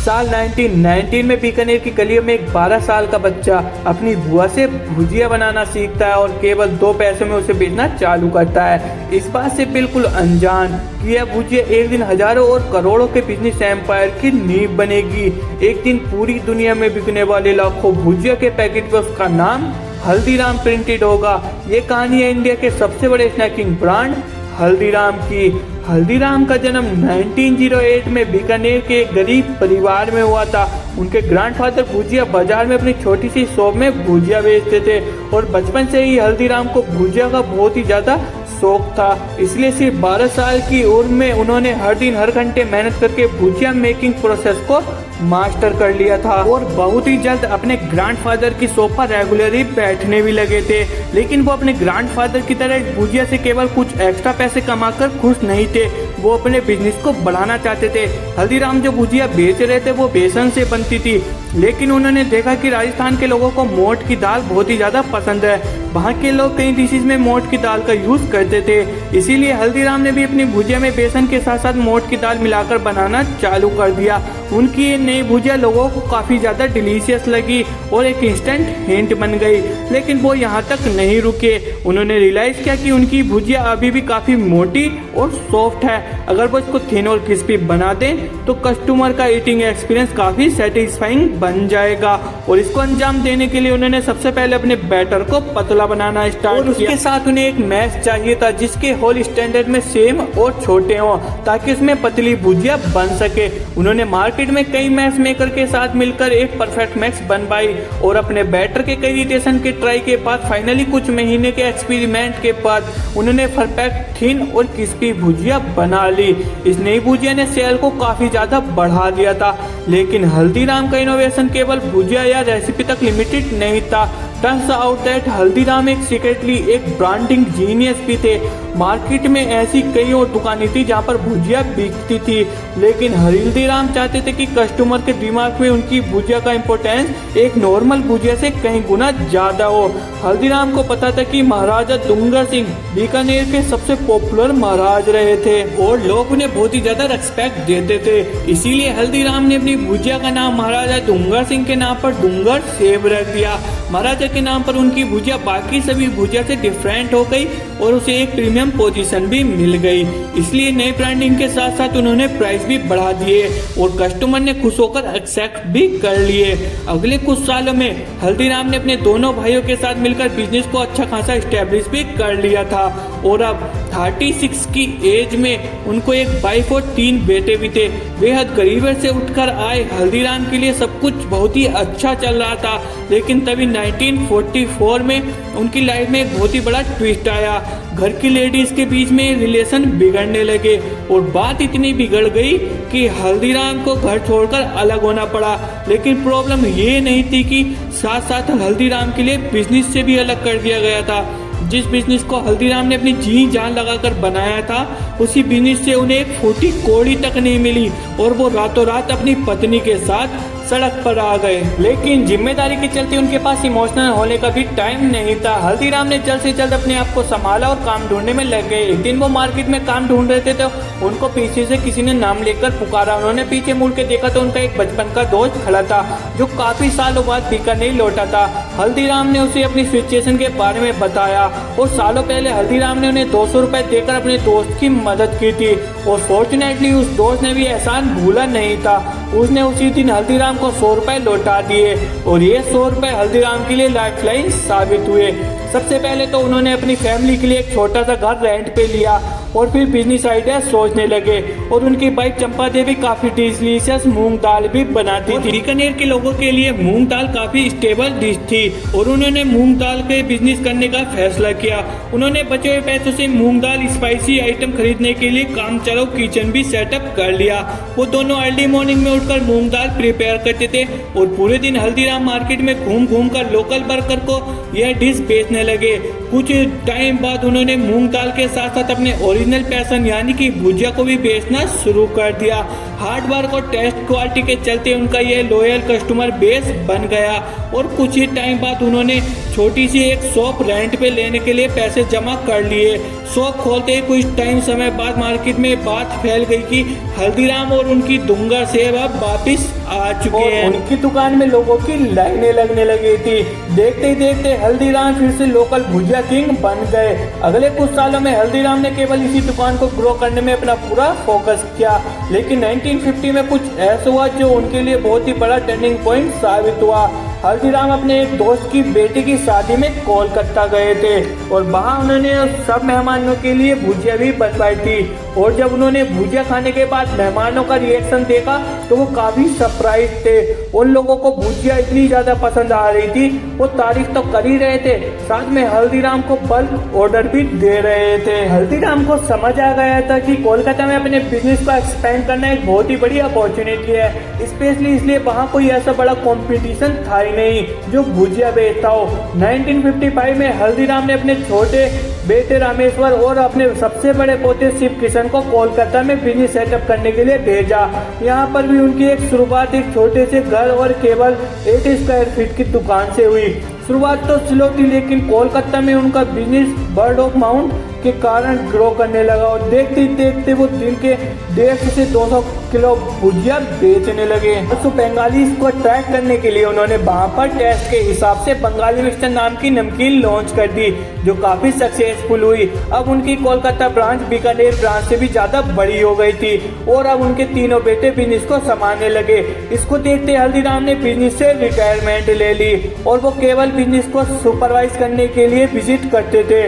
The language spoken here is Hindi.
साल 1919 में बीकानेर की गलियों में एक 12 साल का बच्चा अपनी बुआ से भुजिया बनाना सीखता है और केवल 2 पैसों में उसे बेचना चालू करता है, इस बात से बिल्कुल अनजान कि यह भुजिया एक दिन हजारों और करोड़ों के बिजनेस एम्पायर की नींव बनेगी। एक दिन पूरी दुनिया में बिकने वाले लाखों भुजिया के पैकेट पर उसका नाम हल्दीराम प्रिंटेड होगा। ये कहानी है इंडिया के सबसे बड़े स्नैकिंग ब्रांड हल्दीराम की। हल्दीराम का जन्म 1908 में बीकानेर के एक गरीब परिवार में हुआ था। उनके ग्रैंडफादर भुजिया बाजार में अपनी छोटी सी शॉप में भुजिया बेचते थे और बचपन से ही हल्दीराम को भुजिया का बहुत ही ज्यादा शौक था, इसलिए सिर्फ 12 साल की उम्र में उन्होंने हर दिन हर घंटे मेहनत करके भुजिया मेकिंग प्रोसेस को मास्टर कर लिया था और बहुत ही जल्द अपने ग्रैंडफादर की शॉप पर रेगुलरली बैठने भी लगे थे। लेकिन वो अपने ग्रैंडफादर की तरह भुजिया से केवल कुछ एक्स्ट्रा पैसे कमाकर खुश नहीं थे, वो अपने बिजनेस को बढ़ाना चाहते थे। हल्दीराम जो भुजिया बेच रहे थे वो बेसन से बनती थी, लेकिन उन्होंने देखा कि राजस्थान के लोगों को मोठ की दाल बहुत ही ज्यादा पसंद है। वहाँ के लोग कई डिशेज में मोठ की दाल का यूज करते थे, इसीलिए हल्दीराम ने भी अपनी भुजिया में बेसन के साथ साथ मोठ की दाल मिलाकर बनाना चालू कर दिया। उनकी ये नई भुजिया लोगों को काफी ज्यादा डिलीशियस लगी और एक इंस्टेंट हिट बन गई। लेकिन वो यहाँ तक नहीं रुके, उन्होंने रियलाइज किया कि उनकी भुजिया अभी भी काफी मोटी और सॉफ्ट है। अगर वो इसको थिन और क्रिस्पी बना दें तो कस्टमर का ईटिंग एक्सपीरियंस काफी सेटिस्फाइंग बन जाएगा। और इसको अंजाम देने के लिए उन्होंने सबसे पहले अपने बैटर को पतला बनाना स्टार्ट किया। उसके साथ उन्हें एक मैश चाहिए था जिसके होल स्टैंडर्ड में सेम और छोटे हों ताकि उसमें पतली भुजिया बन सके। उन्होंने मार्केट में कई मैश मेकर के साथ मिलकर एक परफेक्ट मैक्स बनवाई और अपने बैटर के कई इटरेशन के ट्राई के बाद फाइनली कुछ महीने के एक्सपेरिमेंट के बाद उन्होंने परफेक्ट थिन और क्रिस्पी भुजिया बना ली। इस नई भुजिया ने सेल को काफी ज्यादा बढ़ा दिया था। लेकिन हल्दीराम का इनोवेशन केवल भुजिया या रेसिपी तक लिमिटेड नहीं था। टर्न्स आउट दैट हल्दीराम एक सीक्रेटली एक ब्रांडिंग जीनियस भी थे। मार्केट में ऐसी कई और दुकानें थी जहां पर भुजिया बिकती थी, लेकिन हल्दीराम चाहते थे कि कस्टमर के दिमाग में उनकी भुजिया का इम्पोर्टेंस एक नॉर्मल भुजिया से कहीं गुना ज्यादा हो। हल्दीराम को पता था कि महाराजा डूंगर सिंह बीकानेर के सबसे पॉपुलर महाराज रहे थे और लोग उन्हें बहुत ही ज्यादा रेस्पेक्ट देते थे, इसीलिए हल्दीराम ने अपनी भुजिया का नाम महाराजा डूंगर सिंह के नाम पर डूंगर सेव रख दिया। महाराजा के नाम पर उनकी भुजिया बाकी सभी भुजिया से डिफरेंट हो गई और उसे एक प्रीमियम पोजीशन भी मिल गई। इसलिए नए ब्रांडिंग के साथ साथ उन्होंने प्राइस भी बढ़ा दिए और कस्टमर ने खुश होकर एक्सेप्ट भी कर लिए। अगले कुछ सालों में हल्दीराम ने अपने दोनों भाइयों के साथ मिलकर बिजनेस को अच्छा खासा स्टेब्लिश भी कर लिया था और अब 36 की एज में उनको एक वाइफ और 3 बेटे भी थे। बेहद गरीबी से उठकर आए हल्दीराम के लिए सब कुछ बहुत ही अच्छा चल रहा था, लेकिन तभी 1944 में उनकी लाइफ में एक बहुत ही बड़ा ट्विस्ट आया। घर की लेडीज के बीच में रिलेशन बिगड़ने लगे और बात इतनी बिगड़ गई कि हल्दीराम को घर छोड़कर अलग होना पड़ा। लेकिन प्रॉब्लम ये नहीं थी कि साथ साथ हल्दीराम के लिए बिजनेस से भी अलग कर दिया गया था। जिस बिजनेस को हल्दीराम ने अपनी जी जान लगाकर बनाया था उसी बिजनेस से उन्हें एक फूटी कौड़ी तक नहीं मिली और वो रातों रात अपनी पत्नी के साथ सड़क पर आ गए। लेकिन जिम्मेदारी के चलते उनके पास इमोशनल होने का भी टाइम नहीं था। हल्दीराम ने जल्द से जल्द अपने आप को संभाला और काम ढूंढने में लग गए। एक दिन वो मार्केट में काम ढूंढ रहे थे तो उनको पीछे से किसी ने नाम लेकर पुकारा। उन्होंने पीछे मुड़ के देखा तो उनका एक बचपन का दोस्त खड़ा था जो काफी सालों बाद बीकानेर लौटा था। हल्दीराम ने उसे अपनी सिचुएशन के बारे में बताया और सालों पहले हल्दीराम ने उन्हें 200 रुपए देकर अपने दोस्त की मदद की थी और फॉर्चुनेटली उस दोस्त ने भी एहसान भूला नहीं था। उसने उसी दिन हल्दीराम को 100 रुपए लौटा दिए और ये 100 रुपए हल्दीराम के लिए लाइफलाइन साबित हुए। सबसे पहले तो उन्होंने अपनी फैमिली के लिए एक छोटा सा घर रेंट पे लिया और फिर बिजनेस आइडिया सोचने लगे और उनकी वाइफ चंपा देवी काफी डिलीशियस मूंग दाल भी बनाती थी। बीकानेर के लोगों के लिए मूंग दाल काफी स्टेबल डिश थी और उन्होंने मूंग दाल के बिजनेस करने का फैसला किया। उन्होंने बचे हुए पैसों से मूंग दाल स्पाइसी आइटम खरीदने के लिए काम चलाऊ किचन भी सेटअप कर लिया। वो दोनों अर्ली मॉर्निंग में उठकर मूंग दाल प्रिपेयर करते थे और पूरे दिन हल्दीराम मार्केट में घूम घूम कर लोकल वर्कर को यह डिश बेचने लगे। कुछ टाइम बाद उन्होंने मूंग दाल के साथ साथ अपने ओरिजिनल पैशन यानी कि भुजिया को भी बेचना शुरू कर दिया। हार्ड वर्क और टेस्ट क्वालिटी के चलते उनका यह लॉयल कस्टमर बेस बन गया और कुछ ही टाइम बाद उन्होंने छोटी सी एक शॉप रेंट पे लेने के लिए पैसे जमा कर लिए। शॉप खोलते ही कुछ टाइम समय बाद मार्केट में बात फैल गई कि हल्दीराम और उनकी दुंगर सेव अब वापिस आ चुके हैं। उनकी दुकान में लोगों की लाइनें लगने लगी थी। देखते ही देखते हल्दीराम फिर से लोकल भुजिया किंग बन गए। अगले कुछ सालों में हल्दीराम ने केवल इसी दुकान को ग्रो करने में अपना पूरा फोकस किया, लेकिन 1950 में कुछ ऐसा हुआ जो उनके लिए बहुत ही बड़ा टर्निंग पॉइंट साबित हुआ। हल्दीराम अपने एक दोस्त की बेटी की शादी में कोलकाता गए थे और वहां उन्होंने सब मेहमानों के लिए भुजिया भी बनवाई थी और जब उन्होंने भुजिया खाने के बाद मेहमानों का रिएक्शन देखा तो वो काफी सरप्राइज थे। उन लोगों को भुजिया इतनी ज्यादा पसंद आ रही थी, वो तारीफ तो कर ही रहे थे, साथ में हल्दीराम को बल्क ऑर्डर भी दे रहे थे। हल्दीराम को समझ आ गया था कि कोलकाता में अपने बिजनेस को एक्सपेंड करना एक बहुत ही बड़ी अपॉर्चुनिटी है, स्पेशली इसलिए वहाँ कोई ऐसा बड़ा कंपटीशन था ही नहीं जो भुजिया बेचता हो। 1955 में हल्दीराम ने अपने छोटे बेटे रामेश्वर और अपने सबसे बड़े पोते शिव किशन को कोलकाता में बिजनेस सेटअप करने के लिए भेजा। यहाँ पर भी उनकी एक शुरुआत एक छोटे से घर और केवल 8 स्क्वायर फीट की दुकान से हुई। शुरुआत तो स्लो थी, लेकिन कोलकाता में उनका बिजनेस बर्ड ऑफ माउंट के कारण ग्रो करने लगा और देखते ही देखते वो दिन के 150 से 200 किलो भुजिया बेचने लगे। तो बंगाली को अट्रैक्ट करने के लिए उन्होंने वहाँ पर टेस्ट के हिसाब से बंगाली मिक्सचर नाम की नमकीन लॉन्च कर दी जो काफी सक्सेसफुल हुई। अब उनकी कोलकाता ब्रांच बीकानेर ब्रांच से भी ज्यादा बड़ी हो गई थी और अब उनके तीनों बेटे बिजनेस को संभालने लगे। इसको देखते हल्दीराम ने बिजनेस से रिटायरमेंट ले ली और वो केवल बिजनेस को सुपरवाइज करने के लिए विजिट करते थे।